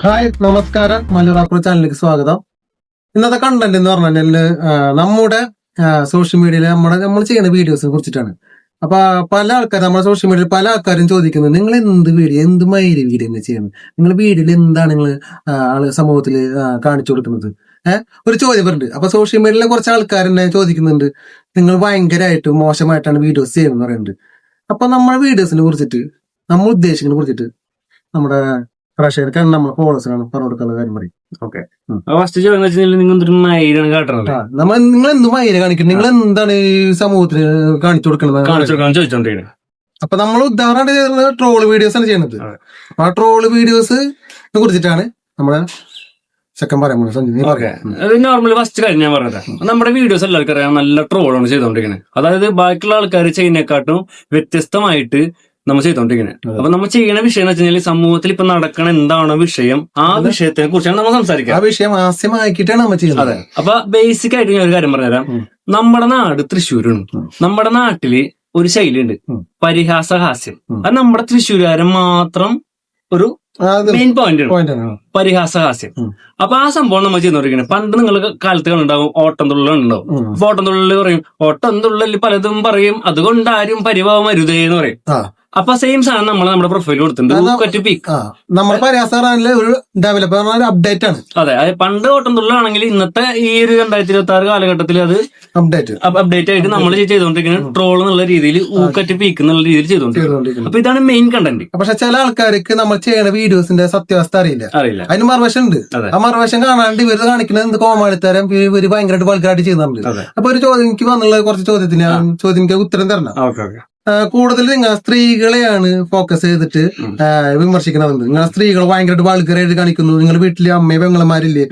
Hi, നമസ്കാരം. മലയാള ചാനലിലേക്ക് സ്വാഗതം. ഇന്നത്തെ കണ്ടന്റ് എന്ന് പറഞ്ഞാൽ നമ്മുടെ സോഷ്യൽ മീഡിയയിൽ നമ്മൾ ചെയ്യുന്ന വീഡിയോസിനെ കുറിച്ചിട്ടാണ്. അപ്പൊ പല ആൾക്കാരും നമ്മുടെ സോഷ്യൽ മീഡിയയിൽ പല ആൾക്കാരും ചോദിക്കുന്നത്, നിങ്ങൾ എന്ത് മൈര് വീഡിയോ ചെയ്യുന്നത്, നിങ്ങൾ വീഡിയോയിൽ എന്താണ് നിങ്ങൾ സമൂഹത്തിൽ കാണിച്ചു കൊടുക്കുന്നത്? ഒരു ചോദ്യം വരുന്നുണ്ട്. അപ്പൊ സോഷ്യൽ മീഡിയയിലെ കുറച്ച് ആൾക്കാരെന്നെ ചോദിക്കുന്നുണ്ട്, നിങ്ങൾ ഭയങ്കരമായിട്ട് മോശമായിട്ടാണ് വീഡിയോസ് ചെയ്യുന്നത് പറയുന്നുണ്ട്. അപ്പൊ നമ്മുടെ വീഡിയോസിനെ കുറിച്ചിട്ട്, നമ്മൾ ഉദ്ദേശിക്കുന്നതിനെ കുറിച്ചിട്ട് നമ്മുടെ പ്രേക്ഷകർക്ക് നമ്മുടെ ഫോളോവേഴ്സിനാണ് പറഞ്ഞു കൊടുക്കുന്ന കാര്യം പറയും. ഓക്കെ, ഫസ്റ്റ് ചോദിച്ചാൽ നിങ്ങൾ നിങ്ങൾ എന്ത് മൈര കാണിക്കുന്നത്, നിങ്ങൾ എന്താണ് ഈ സമൂഹത്തിന് കാണിച്ചു കൊടുക്കുന്നത് ചോദിച്ചോണ്ടിരിക്കുന്നത്. അപ്പൊ നമ്മൾ ഉദാഹരണമായിട്ട് ചെയ്യുന്നത് ട്രോള് വീഡിയോസ് ആണ് ചെയ്യുന്നത്. അപ്പൊ ആ ട്രോള് വീഡിയോസ് കുറിച്ചിട്ടാണ് നമ്മുടെ സെക്കൻഡ് പറയാൻ പോകുന്നത്. നോർമലി ഫസ്റ്റ് കാര്യം ഞാൻ പറഞ്ഞത്, നമ്മുടെ വീഡിയോസ് എല്ലാവർക്കും അറിയാം, നല്ല ട്രോളാണ് ചെയ്തോണ്ടിരിക്കുന്നത്. അതായത് ബാക്കിയുള്ള ആൾക്കാർ ചെയ്യുന്നതിനെക്കാട്ടും വ്യത്യസ്തമായിട്ട് നമ്മൾ ചെയ്തോണ്ടിരിക്കുന്നത്. അപ്പൊ നമ്മൾ ചെയ്യുന്ന വിഷയം എന്ന് വെച്ചാൽ സമൂഹത്തിൽ ഇപ്പൊ നടക്കണ എന്താണോ വിഷയം, ആ വിഷയത്തെ കുറിച്ചാണ് നമ്മൾ സംസാരിക്കുക. ആ വിഷയം ഹാസ്യമാക്കിയിട്ടാണ് നമ്മൾ ചെയ്യുന്നത്. അതെ. അപ്പൊ ബേസിക് ആയിട്ട് ഞാൻ ഒരു കാര്യം പറഞ്ഞുതരാം. നമ്മുടെ നാട് തൃശ്ശൂരാണ്. നമ്മുടെ നാട്ടില് ഒരു ശൈലിയുണ്ട്, പരിഹാസഹാസ്യം. അത് നമ്മുടെ തൃശ്ശൂരുകാരൻ മാത്രം ഒരു മെയിൻ പോയിന്റ് ആണ്, പരിഹാസഹാസ്യം. അപ്പൊ ആ സംഭവം നമ്മൾ ചെയ്തോണ്ടിരിക്കുന്നത്. പണ്ട് നിങ്ങൾ കാലത്ത് കണ്ടുണ്ടാവും ഓട്ടം തുള്ളലുണ്ടാവും. അപ്പൊ ഓട്ടം തുള്ളല് പറയും, ഓട്ടം തുള്ളല് പലതും പറയും, അതുകൊണ്ട് ആരും പരിഭാവം അരുതേ എന്ന് പറയും. അപ്പൊ സെയിം സാധനം നമ്മൾ നമ്മുടെ പ്രൊഫൈൽ കൊടുത്തിട്ടുണ്ട്. നമ്മുടെ പരിഹാസ ഒരു ഡെവലപ്പർ അപ്ഡേറ്റ് ആണ്. അതെ, പണ്ട് ഓട്ടം തുള്ളലാണെങ്കിൽ ഇന്നത്തെ ഈ ഒരു 2026 കാലഘട്ടത്തിൽ അത് അപ്ഡേറ്റ് ആയിട്ട് നമ്മൾ ചെയ്തുകൊണ്ടിരിക്കുന്നത് ട്രോൾ എന്നുള്ള രീതിയിൽ, ഊക്കറ്റ് പീക്ക് എന്നുള്ള രീതിയിൽ ചെയ്തുകൊണ്ടിരിക്കുന്നത്. അപ്പൊ ഇതാണ് മെയിൻ കണ്ടന്റ്. പക്ഷെ ചില ആൾക്കാർക്ക് നമ്മൾ ചെയ്യുന്ന വീഡിയോസിന്റെ സത്യാവസ്ഥ അറിയില്ല. അതിന് മറുവശം ഉണ്ട്. ആ മറുവശം കാണാണ്ട് ഇവർ കാണിക്കുന്നത് എന്ത് കോമാളിത്തരം, ഇവര് ഭയങ്കരമായിട്ട് വൾഗറായിട്ട് ചെയ്യുന്നുണ്ട്. അപ്പൊ ഒരു ചോദ്യം എനിക്ക് വന്നുള്ള കുറച്ച് ചോദ്യത്തിന് ഉത്തരം തരണം. കൂടുതൽ നിങ്ങൾ സ്ത്രീകളെയാണ് ഫോക്കസ് ചെയ്തിട്ട് വിമർശിക്കുന്നത്. നിങ്ങൾ സ്ത്രീകൾ ഭയങ്കരമായിട്ട് വൾഗറായിട്ട് കാണിക്കുന്നു. നിങ്ങൾ വീട്ടിലെ അമ്മയും പെങ്ങളമാരില്ലേ,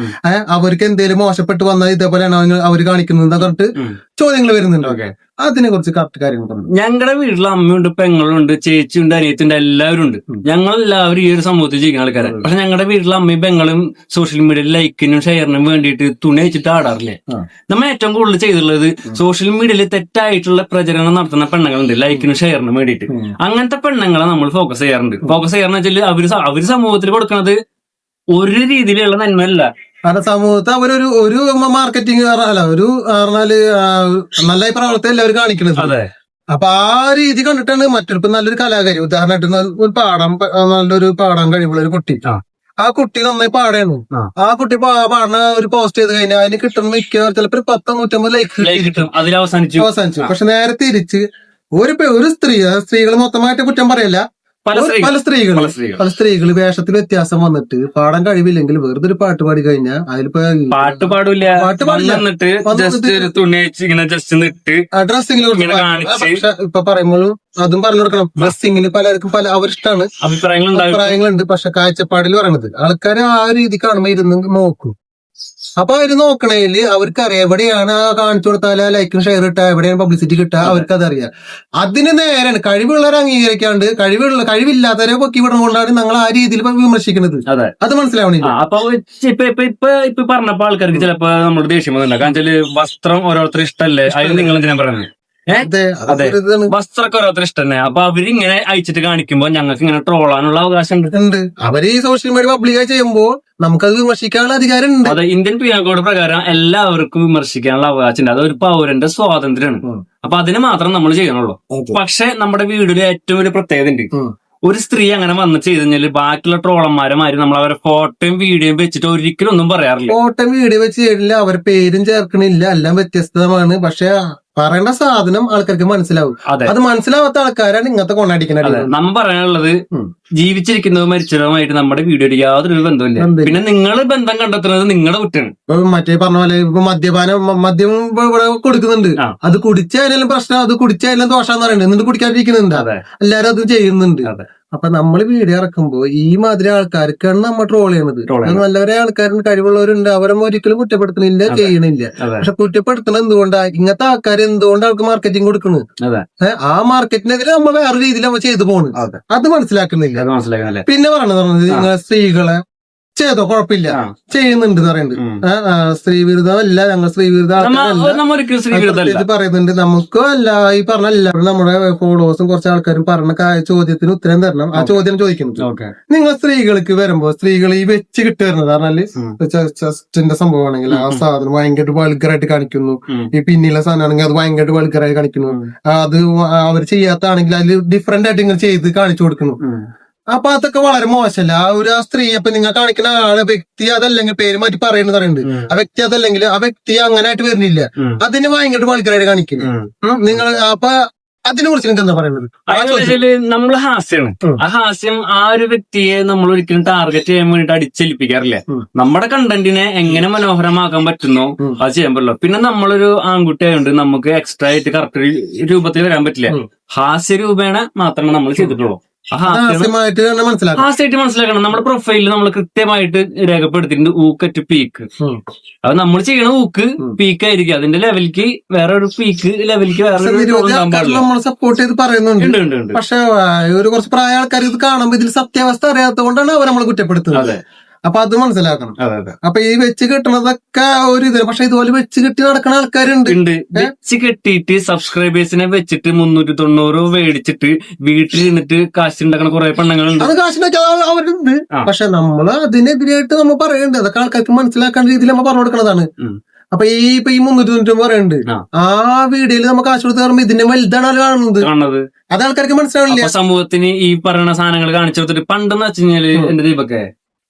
അവർക്ക് എന്തെങ്കിലും മോശപ്പെട്ട് വന്നാൽ ഇതേപോലെയാണ് അവർ കാണിക്കുന്നത് എന്നൊക്കെ പറഞ്ഞിട്ട് ചോദ്യങ്ങൾ വരുന്നുണ്ട്. അതിനെ കുറിച്ച് കറക്റ്റ് കാര്യങ്ങൾ പറഞ്ഞു. ഞങ്ങളുടെ വീട്ടിൽ അമ്മയുണ്ട്, പെങ്ങളുണ്ട്, ചേച്ചിയുണ്ട്, അനിയത്തിണ്ട്, എല്ലാവരും ഉണ്ട്. ഞങ്ങൾ എല്ലാവരും ഈ ഒരു സമൂഹത്തിൽ ജീവിക്കുന്ന ആൾക്കാരാണ്. പക്ഷെ ഞങ്ങളുടെ വീട്ടിലെ അമ്മയും പെങ്ങളും സോഷ്യൽ മീഡിയയിൽ ലൈക്കിനും ഷെയറിനും വേണ്ടിയിട്ട് തുണി വെച്ചിട്ട് ആടാറില്ലേ. നമ്മൾ ഏറ്റവും കൂടുതൽ ചെയ്തിട്ടുള്ളത് സോഷ്യൽ മീഡിയയിൽ തെറ്റായിട്ടുള്ള പ്രചരണം നടത്തുന്ന പെണ്ണുങ്ങളുണ്ട്, ലൈക്കിനും ഷെയറിനും വേണ്ടിയിട്ട്. അങ്ങനത്തെ പെണ്ണുങ്ങളെ നമ്മൾ ഫോക്കസ് ചെയ്യാറുണ്ട്. ഫോക്കസ് ചെയ്യാന്ന് വെച്ചാൽ അവര് സമൂഹത്തിൽ കൊടുക്കുന്നത് ഒരു രീതിയിലുള്ള നന്മയല്ല. കാരണം സമൂഹത്തെ ഒരു മാർക്കറ്റിംഗ് അല്ല, ഒരു പറഞ്ഞാല് നല്ല പ്രവർത്തനം എല്ലാവരും കാണിക്കുന്നത്. അപ്പൊ ആ രീതി കണ്ടിട്ടാണ് മറ്റൊരു നല്ലൊരു കലാകാരി, ഉദാഹരണമായിട്ട് നല്ലൊരു പാടാൻ കഴിവുള്ള ഒരു കുട്ടി, ആ കുട്ടി നന്നായി പാടായിരുന്നു. ആ കുട്ടി പാടുന്ന ഒരു പോസ്റ്റ് ചെയ്ത് കഴിഞ്ഞാൽ അതിന് കിട്ടുന്ന മിക്ക ചിലപ്പോ 100-150 ലൈക്ക് കിട്ടും, അവസാനിച്ചു. പക്ഷെ നേരെ തിരിച്ച് ഒരു സ്ത്രീകൾ മൊത്തമായിട്ട് കുറ്റം പറയല്ല, പല സ്ത്രീകൾ വേഷത്തിൽ വ്യത്യാസം വന്നിട്ട് പാടാൻ കഴിവില്ലെങ്കിൽ വെറുതെ ഒരു പാട്ട് പാടി കഴിഞ്ഞാൽ അതിലിപ്പോ പാട്ട് പാടില്ല, ഡ്രസ്സിങ്ങിൽ ഇപ്പൊ പറയുമ്പോഴും അതും പറഞ്ഞു കൊടുക്കണം. ഡ്രസ്സിങ്ങിന് പലർക്കും പല അവരിഷ്ടമാണ്, അഭിപ്രായങ്ങളുണ്ട്. പക്ഷെ കാഴ്ചപ്പാടിൽ പറയണത് ആൾക്കാർ ആ രീതി കാണുമ്പോ ഇരുന്ന് നോക്കും. അപ്പൊ അവര് നോക്കണേല് അവർക്കറിയാം എവിടെയാണ് കാണിച്ചു കൊടുത്താല് ലൈക്കും ഷെയർ കിട്ടുക, എവിടെയാണ് പബ്ലിസിറ്റി കിട്ടുക, അവർക്ക് അതറിയാം. അതിന് നേരാണ് കഴിവുള്ളവരെ അംഗീകരിക്കാണ്ട് കഴിവില്ലാത്തവരെ പൊക്കി വിടുന്നതുകൊണ്ടാണ് ഞങ്ങൾ ആ രീതിയിൽ വിമർശിക്കുന്നത്. അത് മനസ്സിലാവണില്ല. അപ്പൊ ഇപ്പൊ പറഞ്ഞപ്പോ ആൾക്കാർക്ക് ചിലപ്പോ നമ്മുടെ ദേഷ്യം വന്നില്ല. കാരണം വെച്ചാല് വസ്ത്രം ഓരോരുത്തർ ഇഷ്ടല്ലേ, അതിന് നിങ്ങൾ എന്തിനാ പറയുന്നത്? വസ്ത്രമൊക്കെ ഓരോരുത്തർ ഇഷ്ടം തന്നെ. അപ്പൊ അവരിങ്ങനെ അയച്ചിട്ട് കാണിക്കുമ്പോ ഞങ്ങൾക്ക് ഇങ്ങനെ ട്രോളാനുള്ള അവകാശം ഉണ്ട്. അവര് ഈ സോഷ്യൽ മീഡിയ പബ്ലിക്കായി ചെയ്യുമ്പോൾ നമുക്കത് വിമർശിക്കാനുള്ള അധികാരം ഉണ്ട്. അതെ, ഇന്ത്യൻ പീനൽ കോഡ് പ്രകാരം എല്ലാവർക്കും വിമർശിക്കാനുള്ള അവകാശം ഉണ്ട്. അതൊരു പൗരന്റെ സ്വാതന്ത്ര്യമാണ്. അപ്പൊ അതിന് മാത്രം നമ്മൾ ചെയ്യണുള്ളൂ. പക്ഷെ നമ്മുടെ വീടിലെ ഏറ്റവും ഒരു പ്രത്യേകത ഉണ്ട്. ഒരു സ്ത്രീ അങ്ങനെ വന്ന് ചെയ്ത് കഴിഞ്ഞാൽ ബാക്കിയുള്ള ട്രോളന്മാരുമാര് നമ്മൾ അവരെ ഫോട്ടോയും വീഡിയോയും വെച്ചിട്ട് ഒരിക്കലും ഒന്നും പറയാറില്ല. ഫോട്ടോയും വീഡിയോ വെച്ച് ചെയ്തില്ല, അവർ പേരും ചേർക്കണില്ല, എല്ലാം വ്യത്യസ്തമാണ്. പക്ഷെ പറയേണ്ട സാധനം ആൾക്കാർക്ക് മനസ്സിലാവും. അത് മനസ്സിലാവാത്ത ആൾക്കാരാണ് ഇങ്ങനത്തെ കൊണ്ടാടിക്കുന്നത്. നമ്മ പറയാനുള്ളത്, ജീവിച്ചിരിക്കുന്നതും മരിച്ചതുമായിട്ട് നമ്മുടെ വീഡിയോയിൽ യാതൊരു ബന്ധമില്ല. പിന്നെ നിങ്ങൾ ബന്ധം കണ്ടെത്തുന്നത് നിങ്ങളുടെ കുറ്റാണ്. മറ്റേ പറഞ്ഞ പോലെ ഇപ്പൊ മദ്യം ഇവിടെ കൊടുക്കുന്നുണ്ട്, അത് കുടിച്ചായാലും പ്രശ്നം, അത് കുടിച്ചായാലും ദോഷാന്ന് പറയുന്നത്, എന്നിട്ട് കുടിക്കാതിരിക്കുന്നുണ്ട്. എല്ലാരും അത് ചെയ്യുന്നുണ്ട്. അപ്പൊ നമ്മൾ വീഡിയോ ഇറക്കുമ്പോ ഈ മാതിരി ആൾക്കാർക്കാണ് നമ്മൾ ട്രോൾ ചെയ്യുന്നത്. നല്ലവരെ ആൾക്കാരും കഴിവുള്ളവരുണ്ട്, അവരെ ഒരിക്കലും കുറ്റപ്പെടുത്തണില്ല, ചെയ്യണില്ല. പക്ഷെ കുറ്റപ്പെടുത്തണത് എന്തുകൊണ്ടാണ്? ഇങ്ങനത്തെ ആൾക്കാർ എന്തുകൊണ്ട് അവർക്ക് മാർക്കറ്റിംഗ് കൊടുക്കുന്നു? ആ മാർക്കറ്റിനെതിരെ നമ്മൾ വേറെ രീതിയിൽ നമ്മൾ ചെയ്തു പോകണം. അത് മനസ്സിലാക്കുന്നില്ല. പിന്നെ പറഞ്ഞത് സ്ത്രീകളെ ചെയ്തോ കുഴപ്പമില്ല, ആ. ചെയ്യുന്നുണ്ട് എന്ന് പറയുന്നുണ്ട്. സ്ത്രീ വിരുദ്ധം അല്ല, ഞങ്ങൾ സ്ത്രീ വിരുദ്ധ നമ്മൊരിക്കലും സ്ത്രീ വിരുദ്ധമല്ല. പറയുന്നുണ്ട്. നമുക്കും അല്ല, ഈ പറഞ്ഞ എല്ലാവരും നമ്മുടെ ഫോളോവേഴ്സും കുറച്ച് ആൾക്കാരും പറഞ്ഞ ചോദ്യത്തിന് ഉത്തരം തരണം. ആ ചോദ്യം ചോദിക്കുന്നത്, നിങ്ങൾ സ്ത്രീകൾക്ക് വരുമ്പോ സ്ത്രീകൾ ഈ വെച്ച് കിട്ടി വരുന്നത് പറഞ്ഞാല് ചെസ്റ്റിന്റെ സംഭവമാണെങ്കിൽ ആ സാധനം ഭയങ്കരമായിട്ട് വൾഗറായിട്ട് കാണിക്കുന്നു. ഈ പിന്നിലെ സാധനമാണെങ്കിൽ അത് ഭയങ്കരമായിട്ട് വൾഗറായി കാണിക്കുന്നു. അത് അവർ ചെയ്യാത്താണെങ്കിൽ അതിൽ ഡിഫറെന്റ് ആയിട്ട് ഇങ്ങനെ ചെയ്ത് കാണിച്ചു കൊടുക്കുന്നു. അപ്പൊ അതൊക്കെ വളരെ മോശമല്ല. ആ സ്ത്രീ അപ്പൊ നിങ്ങൾ കാണിക്കുന്ന ആള് വ്യക്തി അതല്ലെങ്കിൽ പേര് മാറ്റി പറയുന്നത് പറയുന്നുണ്ട്. ആ വ്യക്തി അതല്ലെങ്കിൽ ആ വ്യക്തി അങ്ങനെ ആയിട്ട് വരുന്നില്ല, അതിന് ഭയങ്കര വൾഗറായിട്ട് കാണിക്കുന്നു. നിങ്ങൾ അപ്പൊ അതിനെ കുറിച്ച് നിങ്ങൾക്ക് എന്താ പറയുന്നത്? നമ്മൾ ഹാസ്യമാണ്. ആ ഹാസ്യം ആ ഒരു വ്യക്തിയെ നമ്മൾ ഒരിക്കലും ടാർഗറ്റ് ചെയ്യാൻ വേണ്ടിട്ട് അടിച്ചേൽപ്പിക്കാറില്ല. നമ്മുടെ കണ്ടന്റിനെ എങ്ങനെ മനോഹരമാക്കാൻ പറ്റുന്നോ അത് ചെയ്യാൻ പറ്റില്ല. പിന്നെ നമ്മളൊരു ആൺകുട്ടി ആയതുകൊണ്ട് നമുക്ക് എക്സ്ട്രാ ആയിട്ട് കറക്റ്റ് രൂപത്തിൽ വരാൻ പറ്റില്ല. ഹാസ്യ രൂപേണ മാത്രമേ നമ്മൾ ചെയ്തിട്ടുള്ളൂ. ഹാസ്യമായിട്ട് മനസ്സിലാക്കണം. നമ്മുടെ പ്രൊഫൈലിൽ നമ്മൾ കൃത്യമായിട്ട് രേഖപ്പെടുത്തിയിട്ടുണ്ട് ഊക്കറ്റ് പീക്ക്. അത് നമ്മൾ ചെയ്യണ ഊക്ക് പീക്ക് ആയിരിക്കും. അതിന്റെ ലെവലിക്ക് വേറെ ഒരു പീക്ക് ലെവലിക്ക് വേറെ നമ്മൾ സപ്പോർട്ട് ചെയ്ത് പറയുന്നുണ്ട്. പക്ഷെ ഒരു കുറച്ച് പ്രായ ആൾക്കാർ ഇത് കാണുമ്പോൾ ഇതിൽ സത്യാവസ്ഥ അറിയാത്തത് കൊണ്ടാണ് അവർ നമ്മളെ കുറ്റപ്പെടുത്തുന്നത്. അപ്പൊ അത് മനസ്സിലാക്കണം. അപ്പൊ ഈ വെച്ച് കെട്ടണതൊക്കെ ഒരു ഇത്, പക്ഷെ ഇതുപോലെ വെച്ച് കെട്ടി നടക്കുന്ന ആൾക്കാരുണ്ട്. വെച്ച് കെട്ടിയിട്ട് സബ്സ്ക്രൈബേഴ്സിനെ വെച്ചിട്ട് 390 മേടിച്ചിട്ട് വീട്ടിൽ നിന്നിട്ട് കാശുണ്ടാക്കണ കുറെ പെണ്ണുങ്ങളുണ്ട്. അത് കാശുണ്ടാക്കിയ അവരുണ്ട്. പക്ഷെ നമ്മള് അതിനെതിരായിട്ട് നമ്മൾ പറയുന്നുണ്ട്. അതൊക്കെ ആൾക്കാർക്ക് മനസ്സിലാക്കാൻ രീതിയിൽ നമ്മൾ പറഞ്ഞു കൊടുക്കണതാണ്. അപ്പൊ ഈ 390 പറയുന്നുണ്ട്. ആ വീഡിയോയിൽ നമുക്ക് കാശ് കൊടുത്ത് പറയുമ്പോ ഇതിന്റെ വലുതാണ് ആൾ കാണുന്നത്. അത് ആൾക്കാർക്ക് മനസ്സിലാവില്ല. സമൂഹത്തിന് ഈ പറയുന്ന സാധനങ്ങൾ കാണിച്ചു കൊടുത്തിട്ട് പണ്ടെന്ന് വെച്ച് കഴിഞ്ഞാല് എന്റെ ദീപക്കെ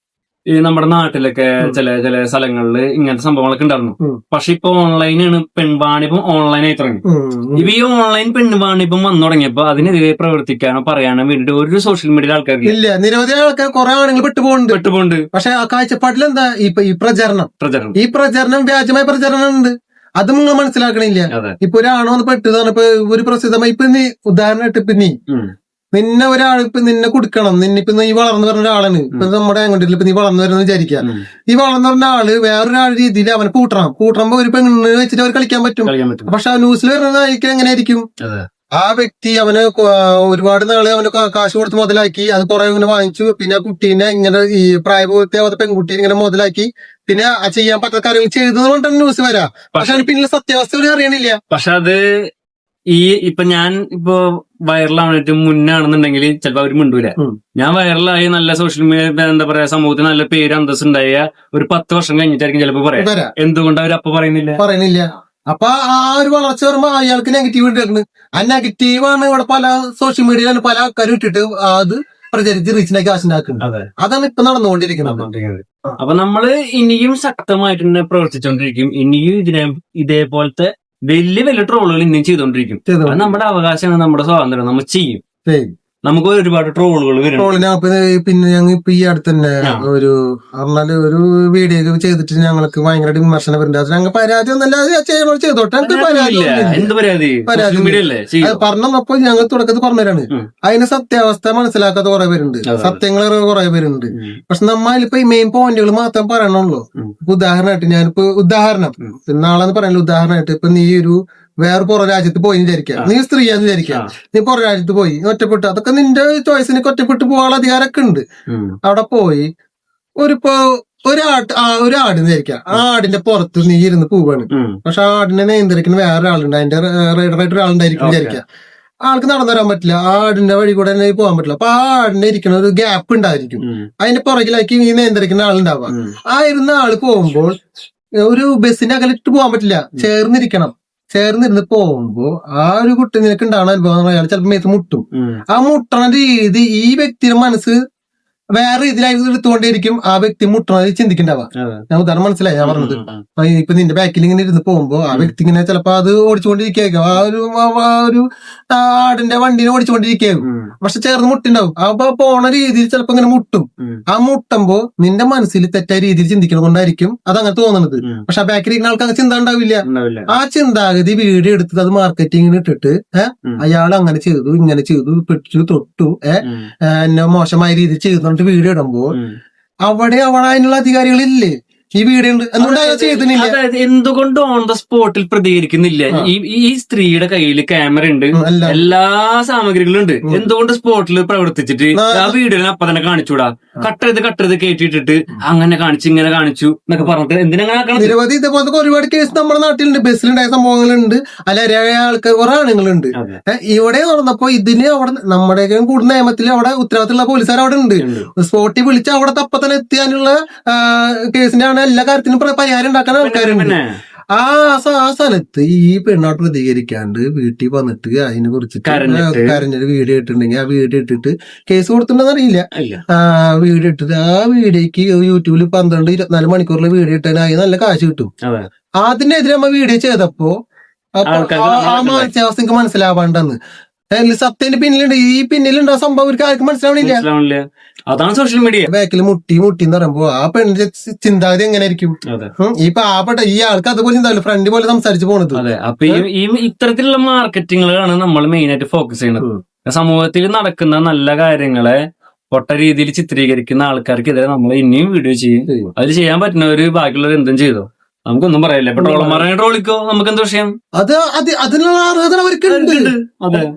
ഈ നമ്മുടെ നാട്ടിലൊക്കെ ചില സ്ഥലങ്ങളില് ഇങ്ങനത്തെ സംഭവങ്ങളൊക്കെ ഉണ്ടായിരുന്നു. പക്ഷെ ഇപ്പൊ ഓൺലൈനാണ് പെൺവാണിപ്പം ഓൺലൈനായി തുടങ്ങി. ഇപ്പൊ ഈ ഓൺലൈൻ പെൺവാണിപ്പം വന്നു തുടങ്ങിയപ്പോ അതിനെതിരെ പ്രവർത്തിക്കാനോ പറയാനോ വേണ്ടിട്ട് ഒരു സോഷ്യൽ മീഡിയയിൽ ആൾക്കാർക്ക് ഇല്ല. നിരവധി ആൾക്കാർ കുറെ ആണെങ്കിൽ പെട്ടുപോകുന്നുണ്ട്. പക്ഷെ ആ കാഴ്ചപ്പാട്ടിൽ എന്താ ഈ പ്രചരണം വ്യാജമായ പ്രചരണം ഉണ്ട്. അതും നിങ്ങൾ മനസ്സിലാക്കണില്ല. ഇപ്പൊ ഒരാണോ ഒന്ന് പെട്ടു പറഞ്ഞപ്പോ ഒരു പ്രസിദ്ധമായി ഇപ്പൊ നീ ഉദാഹരണമായിട്ട് ഇപ്പൊ നിന്നെ ഒരാൾ ഇപ്പൊ നിന്നെ കൊടുക്കണം. നിന്നിപ്പോ നീ വളർന്നു വരുന്ന ഒരാളാണ്. ഇപ്പൊ നമ്മുടെ അങ്ങോട്ടില്ല, ഇപ്പൊ നീ വളർന്നു വരുന്ന വിചാരിക്കാം. ഈ വളർന്നു വരുന്ന ആള് വേറൊരാൾ രീതിയിൽ അവനെ കൂട്ടുമ്പോ ഒരു പെണ്ണ് വെച്ചിട്ട് അവർ കളിക്കാൻ പറ്റും. പക്ഷെ ആ ന്യൂസിൽ വരുന്നതായിരിക്കും എങ്ങനെയായിരിക്കും? ആ വ്യക്തി അവന് ഒരുപാട് നാള് അവന് കാശ് കൊടുത്ത് മുതലാക്കി, അത് കുറെ ഇങ്ങനെ വാങ്ങിച്ചു. പിന്നെ കുട്ടീനെ ഇങ്ങനെ ഈ പ്രായപൂർത്തിയാവാത്ത പെൺകുട്ടീനെ ഇങ്ങനെ മുതലാക്കി, പിന്നെ ചെയ്യാൻ പറ്റാത്ത കാര്യങ്ങൾ ചെയ്തതുകൊണ്ടാണ് ന്യൂസ് വരാം. പക്ഷെ പിന്നിലെ സത്യാവസ്ഥ അറിയണില്ല. പക്ഷെ അത് ഇപ്പൊ ഞാൻ ഇപ്പൊ വൈറലാവാനായിട്ട് മുന്നാണെന്നുണ്ടെങ്കിൽ ചിലപ്പോ അവര് മിണ്ടൂല. ഞാൻ വൈറലായി നല്ല സോഷ്യൽ മീഡിയ എന്താ പറയാ സമൂഹത്തിന് നല്ല പേര് അന്തസ് ഉണ്ടായ ഒരു 10 വർഷം കഴിഞ്ഞിട്ടായിരിക്കും ചിലപ്പോ പറയാം. എന്തുകൊണ്ട് അവർ അപ്പൊ പറയുന്നില്ല. അപ്പൊ ആ ഒരു വളർച്ച വരുമ്പോ അയാൾക്ക് നെഗറ്റീവ് ഇട്ടിട്ടുണ്ട്. ആ നെഗറ്റീവാണ് ഇവിടെ പല സോഷ്യൽ മീഡിയയിലാണ് പല ആൾക്കാരും ഇട്ടിട്ട് അത് പ്രചരിച്ച് റീച്ചിനാക്കി കാശുണ്ടാക്കുന്നത്. അതാണ് ഇപ്പൊ നടന്നുകൊണ്ടിരിക്കുന്നത്. അപ്പൊ നമ്മള് ഇനിയും ശക്തമായിട്ട് തന്നെ പ്രവർത്തിച്ചുകൊണ്ടിരിക്കും. ഇനിയും ഇതേപോലത്തെ വലിയ ട്രോളുകൾ ഇനിയും ചെയ്തോണ്ടിരിക്കും. നമ്മുടെ അവകാശമാണ്, നമ്മുടെ സ്വാതന്ത്ര്യം, നമ്മൾ ചെയ്യും. നമുക്ക് ഒരുപാട് ട്രോളുകൾ വരും. പിന്നെ ഞങ്ങൾ ഇപ്പൊ ഈ അടുത്ത് തന്നെ ഒരു വീഡിയോ ചെയ്തിട്ട് ഞങ്ങൾക്ക് ഭയങ്കര വിമർശനം വരുന്നുണ്ട്. ഞങ്ങൾ പരാതി ഒന്നല്ല ചെയ്തോട്ടെ, എന്ത് പരാതി പറഞ്ഞപ്പോ ഞങ്ങൾ തുടക്കത്തിൽ പറഞ്ഞവരാണ്. അതിന് സത്യാവസ്ഥ മനസ്സിലാക്കാത്ത കുറെ പേരുണ്ട്, സത്യങ്ങൾ കുറെ പേരുണ്ട്. പക്ഷെ നമ്മളിപ്പോ ഈ മെയിൻ പോയിന്റുകൾ മാത്രം പറയണുള്ളൂ. ഉദാഹരണമായിട്ട് ഞാനിപ്പോ നാളെന്ന് പറയാനുള്ള ഉദാഹരണമായിട്ട് ഇപ്പൊ നീ ഒരു വേറെ പുറം രാജ്യത്ത് പോയി വിചാരിക്കാം, നീ സ്ത്രീയാന്ന് വിചാരിക്കാം, നീ പുറം രാജ്യത്ത് പോയി ഒറ്റപ്പെട്ടു, അതൊക്കെ നിന്റെ ചോയ്സിന് ഒറ്റപ്പെട്ടു പോകാനുള്ള അധികാരമൊക്കെ ഉണ്ട്. അവിടെ പോയി ഒരാട് വിചാരിക്കാം, ആ ആടിന്റെ പുറത്ത് നീ ഇരുന്ന് പോവാണ്. പക്ഷെ ആ ആടിനെ നിയന്ത്രിക്കുന്ന വേറെ ഒരാളുണ്ട്, അതിന്റെ റൈഡറായിട്ട് ഒരാളുണ്ടായിരിക്കും വിചാരിക്കാം. ആൾക്ക് നടന്നു വരാൻ പറ്റില്ല, ആ ആടിന്റെ വഴി കൂടെ തന്നെ പോകാൻ പറ്റില്ല. അപ്പൊ ആ ആടിനെ ഇരിക്കുന്ന ഒരു ഗ്യാപ്പ് ഉണ്ടായിരിക്കും, അതിന്റെ പുറകിലാക്കി നീ നിയന്ത്രിക്കുന്ന ആളുണ്ടാവുക. ആ ഇരുന്ന ആള് പോകുമ്പോൾ ഒരു ബസ്സിന്റെ അകലിട്ട് പോകാൻ പറ്റില്ല, ചേർന്നിരുന്ന് പോകുമ്പോ ആ ഒരു കുട്ടി നിനക്ക് ഉണ്ടാകുന്ന അനുഭവം അയാൾ ചിലപ്പോൾ മേത്ത് മുട്ടും. ആ മുട്ടണ രീതി ഈ വ്യക്തിയുടെ മനസ്സ് വേറെ രീതിയിലായി എടുത്തുകൊണ്ടേയിരിക്കും ആ വ്യക്തി മുട്ടണത് ചിന്തിക്കണ്ടാവാ. ഞാൻ ഉദാഹരണം മനസ്സിലായി ഞാൻ പറഞ്ഞത്. ഇപ്പൊ നിന്റെ ബാക്കിൽ ഇങ്ങനെ ഇരുന്ന് പോകുമ്പോ ആ വ്യക്തി ഇങ്ങനെ ചിലപ്പോ അത് ഓടിച്ചുകൊണ്ടിരിക്കും, ആ ഒരു ആടിന്റെ വണ്ടിനെ ഓടിച്ചുകൊണ്ടിരിക്കും. പക്ഷെ ചേർന്ന് മുട്ടുണ്ടാവും. അപ്പൊ പോണ രീതിയിൽ ചിലപ്പോ ഇങ്ങനെ മുട്ടും. ആ മുട്ടുമ്പോ നിന്റെ മനസ്സിൽ തെറ്റായ രീതിയിൽ ചിന്തിക്കുന്നത് കൊണ്ടായിരിക്കും അതങ്ങനെ തോന്നുന്നത്. പക്ഷെ ആ ബാക്കിൽ ഇരിക്കുന്ന ആൾക്ക് അങ്ങനെ ചിന്ത ഉണ്ടാവില്ല. ആ ചിന്താഗതി വീഡിയോ എടുത്തത് അത് മാർക്കറ്റിങ്ങിന് ഇട്ടിട്ട് അയാൾ അങ്ങനെ ചെയ്തു, ഇങ്ങനെ ചെയ്തു, പിടിച്ചു, തൊട്ടു, എന്നെ മോശമായ രീതിയിൽ ചെയ്തു വീഡിയോ ഇടുമ്പോൾ അവിടെ അതിനുള്ള അധികാരികളില്ലേ? ഈ വീഡിയോ ഉണ്ട് എന്തുകൊണ്ട് അയാൾ ചെയ്തിട്ടില്ല? അതായത് എന്തുകൊണ്ട് ഓൺ ദ സ്പോട്ടിൽ പ്രതികരിക്കുന്നില്ല? ഈ സ്ത്രീയുടെ കയ്യിൽ ക്യാമറ ഉണ്ട്, എല്ലാ സാമഗ്രികളും ഉണ്ട്, എന്തുകൊണ്ട് സ്പോട്ടിൽ പ്രവർത്തിച്ചിട്ട് ആ വീഡിയോനെ അപ്പൊ തന്നെ കാണിച്ചൂടാ? കട്ട് ചെയ്ത് കേട്ടിട്ടിട്ട് അങ്ങനെ കാണിച്ചു ഇങ്ങനെ കാണിച്ചു എന്നൊക്കെ പറഞ്ഞിട്ട് എന്തിനാ? നിരവധി ഇതേപോലത്തെ ഒരുപാട് കേസ് നമ്മുടെ നാട്ടിലുണ്ട്. ബസ്സിലുണ്ടായ സംഭവങ്ങളുണ്ട്, അല്ല ആൾക്കാർ കുറെ ആണുങ്ങളുണ്ട്. ഇവിടെ നടന്നപ്പോ ഇതിന് അവിടെ നമ്മുടെ കൂടുതൽ നിയമത്തിൽ അവിടെ ഉത്തരവാദിത്തമുള്ള പോലീസുകാർ അവിടെ ഉണ്ട്. സ്പോട്ടിൽ വിളിച്ച് അവിടെ തപ്പ തന്നെ എത്തിയാനുള്ള കേസിന്റെ ആണ് എല്ലാ കാര്യത്തിനും പരിഹാരം ഉണ്ടാക്കാൻ ആൾക്കാരുണ്ട്. ആ സ്ഥലത്ത് ഈ പെണ്ണോട്ട് പ്രതികരിക്കാണ്ട് വീട്ടിൽ വന്നിട്ട് അതിനെ കുറിച്ചിട്ട് കരഞ്ഞൊരു വീഡിയോ ഇട്ടിട്ടുണ്ടെങ്കിൽ ആ വീഡിയോ ഇട്ടിട്ട് കേസ് കൊടുത്തിട്ടുണ്ടെന്ന് അറിയില്ല. വീഡിയോ ഇട്ടിട്ട് ആ വീഡിയോക്ക് യൂട്യൂബിൽ 12-24 മണിക്കൂറിൽ വീഡിയോ ഇട്ടാൽ അതിന് നല്ല കാശ് കിട്ടും. അതിനെതിരെ നമ്മ വീഡിയോ ചെയ്തപ്പോ ആ മാനസികാവസ്ഥ എനിക്ക് മനസ്സിലാവാണ്ടെന്ന്. സത്യന്റെ പിന്നിലുണ്ട്, ഈ പിന്നിലുണ്ടോ സംഭവം അവർക്ക് ആർക്കും മനസ്സിലാവണില്ല. അതാണ് സോഷ്യൽ മീഡിയ. ബാക്കിൽ മുട്ടി എന്ന് പറയുമ്പോ ആ പെണ്ണിന്റെ ചിന്താഗതി എങ്ങനെയായിരിക്കും? ഈ പാവപ്പെട്ട ഈ ആൾക്ക് അതുപോലെ ചിന്താവില്ല, ഫ്രണ്ട് പോലെ സംസാരിച്ചു പോണത്. അതെ, അപ്പൊ ഈ ഇത്തരത്തിലുള്ള മാർക്കറ്റിങ്ങുകളാണ് നമ്മൾ മെയിൻ ആയിട്ട് ഫോക്കസ് ചെയ്യുന്നത്. സമൂഹത്തിൽ നടക്കുന്ന നല്ല കാര്യങ്ങളെ പൊട്ട രീതിയിൽ ചിത്രീകരിക്കുന്ന ആൾക്കാർക്കെതിരെ നമ്മൾ ഇനിയും വീഡിയോ ചെയ്യും. അതിൽ ചെയ്യാൻ പറ്റുന്നവര് ബാക്കിയുള്ളവർ എന്തും ചെയ്തോ, നമുക്കൊന്നും പറയില്ല. ഇപ്പൊ ട്രോളന്മാരെ ട്രോളിക്കോ, നമുക്ക് എന്ത് വിഷയം? അതിനുള്ള അർഹത അവർക്ക്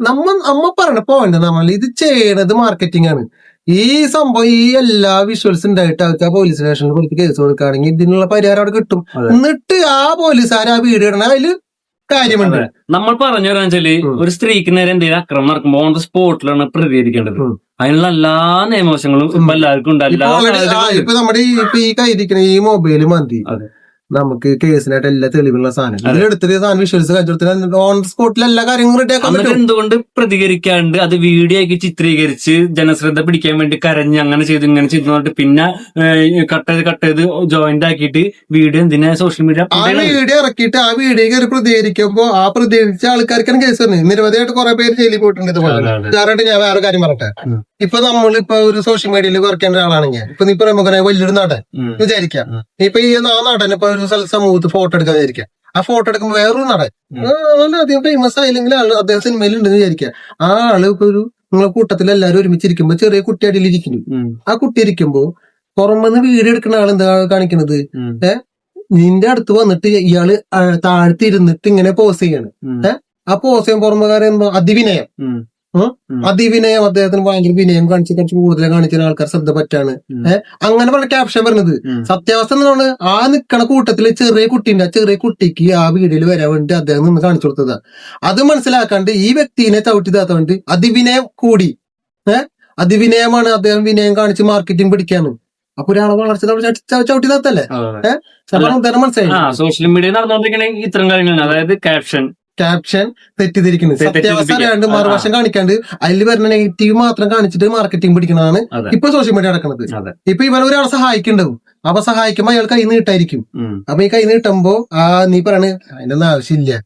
നമ്മ പറഞ്ഞ പോയിന്റ് നമ്മൾ ഇത് ചെയ്യണത് മാർക്കറ്റിംഗ് ആണ്. ഈ സംഭവം ഈ എല്ലാ വിഷ്വൽസ് ഉണ്ടായിട്ട് അവർക്ക് ആ പോലീസ് സ്റ്റേഷനിൽ കൊടുത്ത് കേസ് കൊടുക്കുകയാണെങ്കിൽ ഇതിനുള്ള പരിഹാരം അവിടെ കിട്ടും. എന്നിട്ട് ആ പോലീസുകാർ ആ വീഡിയോ ഇടണ അതില് കാര്യമുണ്ട്. നമ്മൾ പറഞ്ഞു വെച്ചാല് ഒരു സ്ത്രീക്ക് നേരെ എന്തെങ്കിലും അക്രമം നടക്കുമ്പോൾ ഓൺ ദ സ്പോട്ടിലാണ് പ്രതികരിക്കേണ്ടത്. അതിനുള്ള എല്ലാ നിയമവശങ്ങളും ഇപ്പൊ എല്ലാവർക്കും ഉണ്ട്. ഇപ്പൊ നമ്മുടെ ഈ കയ്യിരിക്കുന്ന ഈ മൊബൈല് മതി നമുക്ക് കേസിനായിട്ട് എല്ലാ തെളിവുള്ള സാധനം ഇതിലെടുത്തിട്ട് സാധനം വിഷ്വൽസ് കഴിച്ചെടുത്തിട്ട് ഓൺ സ്പോട്ടിൽ എല്ലാ കാര്യങ്ങളും റെഡിയാക്കാൻ പറ്റും. എന്തുകൊണ്ട് പ്രതികരിക്കാണ്ട് അത് വീഡിയോ ആക്കി ചിത്രീകരിച്ച് ജനശ്രദ്ധ പിടിക്കാൻ വേണ്ടി കരഞ്ഞ് അങ്ങനെ ചെയ്തു ഇങ്ങനെ ചെയ്തു പറഞ്ഞിട്ട് പിന്നെ കട്ട് ചെയ്ത് ജോയിന്റ് ആക്കിയിട്ട് വീഡിയോ എന്തിനാ സോഷ്യൽ മീഡിയ വീഡിയോ ഇറക്കിയിട്ട് ആ വീഡിയോ കയറി പ്രതികരിക്കുമ്പോ ആ പ്രതികരിച്ച ആൾക്കാർക്കാണ് കേസ് വരുന്നത്. നിരവധിയായിട്ട് കുറെ പേര് ജയിലിൽ പോയിട്ടുണ്ട് ഇതുപോലെ. കാരണം ഞാൻ വേറെ കാര്യം പറയട്ടെ, ഇപ്പൊ നമ്മളിപ്പോ ഒരു സോഷ്യൽ മീഡിയയിൽ കുറയ്ക്കേണ്ട ഒരാളാണെങ്കിൽ ഇപ്പൊ നീ പറയുമ്പോ വലിയൊരു നടൻ വിചാരിക്കാം. ഇപ്പൊ ഈ ആ നടൻ ഇപ്പൊ ഒരു സമൂഹത്ത് ഫോട്ടോ എടുക്കാൻ വിചാരിക്കാം. ആ ഫോട്ടോ എടുക്കുമ്പോ വേറൊരു നടൻ അധികം ഫേമസ് ആയില്ലെങ്കിൽ അദ്ദേഹം സിനിമയിൽ ഉണ്ടെന്ന് വിചാരിക്കാം. ആ ആള് ഇപ്പൊ ഒരു നിങ്ങളെ കൂട്ടത്തിൽ എല്ലാവരും ഒരുമിച്ചിരിക്കുമ്പോ ചെറിയ കുട്ടി അടിയിലിരിക്കുന്നു. ആ കുട്ടി ഇരിക്കുമ്പോ പുറമെന്ന് വീഡിയോ എടുക്കുന്ന ആൾ എന്താ കാണിക്കുന്നത്? നിന്റെ അടുത്ത് വന്നിട്ട് ഇയാള് താഴ്ത്തിരുന്നിട്ട് ഇങ്ങനെ പോസ് ചെയ്യാണ്. ആ പോസ് ചെയ്യാൻ പുറമെ കാര്യം അതിവിനയം അദ്ദേഹത്തിന് ഭയങ്കര വിനയം കാണിച്ച് കൂടുതൽ കാണിക്കുന്ന ആൾക്കാർ ശ്രദ്ധ പറ്റാണ്. അങ്ങനെ പറഞ്ഞ ക്യാപ്ഷൻ പറഞ്ഞത് സത്യാവസ്ഥ എന്താണ്? ആ നിക്കണ കൂട്ടത്തില് ചെറിയ കുട്ടിന്റെ ആ ചെറിയ കുട്ടിക്ക് ആ വീഡിയോയിൽ വരാൻ വേണ്ടി അദ്ദേഹം നിന്ന് കാണിച്ചു കൊടുത്തതാ. അത് മനസ്സിലാക്കാണ്ട് ഈ വ്യക്തിനെ ചവിട്ടി താത്തോണ്ട് അതിവിനയം കൂടി. അതിവിനയമാണ് അദ്ദേഹം വിനയം കാണിച്ച് മാർക്കറ്റിംഗ് പിടിക്കാണ്. അപ്പൊ ഒരാളെ വളർച്ച ചവിട്ടി താത്തല്ലേ? മനസ്സിലായി. സോഷ്യൽ മീഡിയ നടന്നുകൊണ്ടിരിക്കണ ഇത്തരം കാര്യങ്ങളാണ്. അതായത് ക്യാപ്ഷൻ തെറ്റിദ്ധരിക്കുന്നത്, സത്യാവസ്ഥ അറിയാണ്ട് മറുവശം കാണിക്കാണ്ട് അതിൽ വരുന്ന നെഗറ്റീവ് മാത്രം കാണിച്ചിട്ട് മാർക്കറ്റിംഗ് പിടിക്കണതാണ് ഇപ്പൊ സോഷ്യൽ മീഡിയ നടക്കുന്നത്. ഇപ്പൊ ഇവരെ ഒരാളെ സഹായിക്കുന്നുണ്ടാവും, അപ്പൊ സഹായിക്കുമ്പോ അയാൾ കൈ നീട്ടായിരിക്കും. അപ്പൊ ഈ കൈ നീട്ടുമ്പോ നീ പറയണ അതിനൊന്നും ആവശ്യമില്ല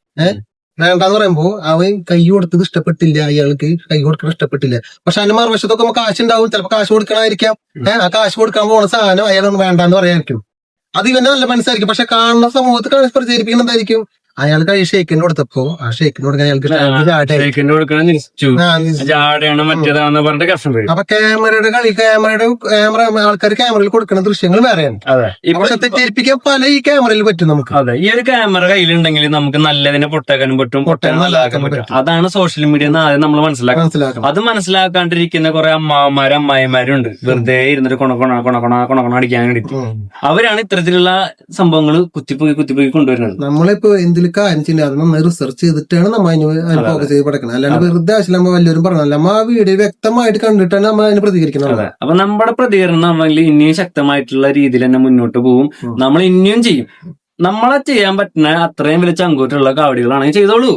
വേണ്ടാന്ന് പറയുമ്പോ അവൻ കൈ കൊടുത്തത് ഇഷ്ടപ്പെട്ടില്ല, അയാൾക്ക് കൈ കൊടുക്കണം ഇഷ്ടപ്പെട്ടില്ല. പക്ഷെ അതിന്റെ മറുവശത്തൊക്കെ നമുക്ക് കാശ് ഉണ്ടാവും, ചിലപ്പോ കാശ് കൊടുക്കണമായിരിക്കാം. ആ കാശ് കൊടുക്കാൻ പോണ സാധനം അയാളൊന്നും വേണ്ടാന്ന് പറയായിരിക്കും. അത് ഇവന്റെ നല്ല മനസ്സായിരിക്കും. പക്ഷെ കാണുന്ന സമൂഹത്തിൽ പ്രചരിപ്പിക്കുന്ന എന്തായിരിക്കും? അയാൾ കഴി ഷേക്കിന് കൊടുത്തപ്പോ ആ ഷേക്കിന് കൊടുക്കാൻ അയാൾക്ക് അപ്പൊ ക്യാമറ ആൾക്കാർ ക്യാമറയിൽ കൊടുക്കുന്ന ദൃശ്യങ്ങൾ വേറെയാണ്. പക്ഷെ തെറ്റിദ്ധരിപ്പിക്കാൻ പല ഈ ക്യാമറയിൽ പറ്റും നമുക്ക്. അതെ, ഈ ഒരു ക്യാമറ കയ്യിലുണ്ടെങ്കിൽ നമുക്ക് നല്ലതിനെ പൊട്ടാക്കാനും പറ്റും, നല്ലതാക്കാൻ പറ്റും. അതാണ് സോഷ്യൽ മീഡിയ ആദ്യം നമ്മൾ മനസ്സിലാക്കണം. അത് മനസ്സിലാക്കാണ്ടിരിക്കുന്ന കുറെ അമ്മായിമാരുണ്ട്, വെറുതെ ഇരുന്നിട്ട് കൊണക്കൊണ അടിക്കാൻ വേണ്ടി. അവരാണ് ഇത്തരത്തിലുള്ള സംഭവങ്ങൾ കുത്തിപ്പോയി കൊണ്ടുവരുന്നത്. നമ്മളിപ്പോ കാര്യം ചെയ്യില്ല, അത് നന്നായി റിസർച്ച് ചെയ്തിട്ടാണ് നമ്മൾ അതിന് ഫോക്കസ് ചെയ്ത് പഠിക്കണം. അല്ലാണ്ട് വെറുതെ ആവശ്യമില്ല നമ്മ വലിയൊരു പറഞ്ഞല്ല, നമ്മ ആ വീഡിയോ വ്യക്തമായിട്ട് കണ്ടിട്ടാണ് നമ്മൾ അതിന് പ്രതികരിക്കുന്നത്. അപ്പൊ നമ്മുടെ പ്രതികരണം നമ്മൾ ഇനിയും ശക്തമായിട്ടുള്ള രീതിയിൽ തന്നെ മുന്നോട്ട് പോകും. നമ്മൾ ഇനിയും ചെയ്യും. നമ്മളെ ചെയ്യാൻ പറ്റുന്ന അത്രയും വലിയ ചങ്കൂറ്റുള്ള കാവടികളാണെങ്കിൽ ചെയ്തോളൂ.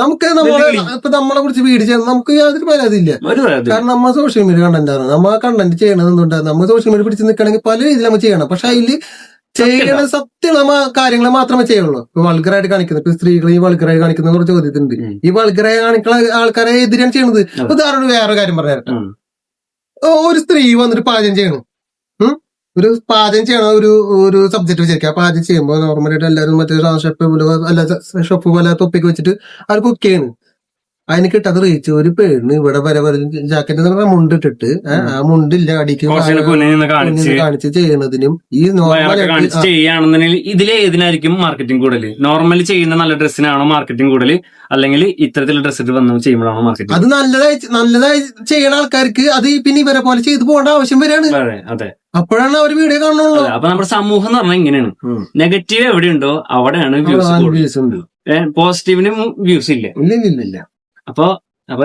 നമുക്ക് നമ്മളെ കുറിച്ച് വീഡിയോ ചെയ്യണം, നമുക്ക് യാതൊരു പരാതിയില്ല. കാരണം നമ്മൾ സോഷ്യൽ മീഡിയ കണ്ടന്റ് ആണ്, നമ്മൾ ആ കണ്ടന്റ് ചെയ്യണത് എന്തുകൊണ്ടാണ്? നമ്മൾ സോഷ്യൽ മീഡിയ പിടിച്ച് നിൽക്കണമെങ്കിൽ പല രീതിയിൽ നമ്മൾ ചെയ്യണം. പക്ഷെ അതില് ചെയ്യണ സത്യമുള്ള കാര്യങ്ങൾ മാത്രമേ ചെയ്യുള്ളൂ. ഇപ്പൊ വൾഗറായിട്ട് കാണിക്കുന്നത്, ഇപ്പൊ സ്ത്രീകൾ ഈ വൾഗറായി കാണിക്കുന്ന കുറച്ച് ചോദ്യത്തിനുണ്ട്. ഈ വൾഗറായി കാണിക്കുന്ന ആൾക്കാരെ എതിരാണ് ചെയ്യണത്. ഉദാഹരണം വേറൊരു കാര്യം പറഞ്ഞിട്ട്, ഒരു സ്ത്രീ വന്നിട്ട് പാചകം ചെയ്യണം, ഒരു പാചകം ചെയ്യണ ഒരു സബ്ജക്ട് വെച്ചിരിക്കുക. പാചകം ചെയ്യുമ്പോൾ നോർമലായിട്ട് എല്ലാവരും മറ്റേ ഷെഫ് പോലെ തൊപ്പിക്ക് വെച്ചിട്ട് അവർ കുക്ക് ചെയ്യണം. അതിന് കിട്ടാത്ത റീച്ച് ഒരു പേരിന് ഇവിടെ വരെ ജാക്കറ്റ് എന്ന് പറഞ്ഞാൽ മുണ്ടിട്ടിട്ട് ആ മുണ്ടില്ല അടിക്ക് കുറച്ചുകൂടെ കുനിഞ്ഞ് നിന്ന് കാണിച്ച് കാണിച്ച് ചെയ്യണതിനും ഈ വയറൊക്കെ കാണിച്ച് ചെയ്യുകയാണെന്നുണ്ടെങ്കിൽ ഇതിൽ ഏതിനായിരിക്കും മാർക്കറ്റിംഗ് കൂടുതൽ? നോർമലി ചെയ്യുന്ന നല്ല ഡ്രസ്സിനാണോ മാർക്കറ്റിംഗ് കൂടുതൽ, അല്ലെങ്കിൽ ഇത്തരത്തിലുള്ള ഡ്രസ് ഇട്ട് വന്ന് ചെയ്യുമ്പോഴാണോ മാർക്കറ്റിംഗ്? അത് നല്ലതായി ചെയ്യണ ആൾക്കാർക്ക് അത് പിന്നെ ഇവരെ പോലെ ചെയ്തു പോകേണ്ട ആവശ്യം വരെയാണ്. അതെ, അപ്പോഴാണ് അവർ വീഡിയോ കാണുള്ളൂ. അപ്പൊ നമ്മുടെ സമൂഹം എന്ന് പറഞ്ഞാൽ ഇങ്ങനെയാണ്, നെഗറ്റീവ് എവിടെയുണ്ടോ അവിടെയാണ് വ്യൂസ് ഉണ്ട്, പോസിറ്റീവിന് വ്യൂസ് ഇല്ല. ഇല്ല. അപ്പൊ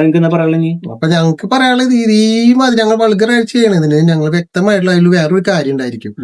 എനിക്ക് എന്താ പറയാനുള്ളത്? അപ്പൊ ഞങ്ങൾക്ക് പറയാനുള്ളത് ഈ മാതിരി ഞങ്ങൾ വൾഗറായിട്ട് ചെയ്യണതിന് ഞങ്ങൾ വ്യക്തമായിട്ടുള്ള അതിൽ വേറൊരു കാര്യം ഉണ്ടായിരിക്കും.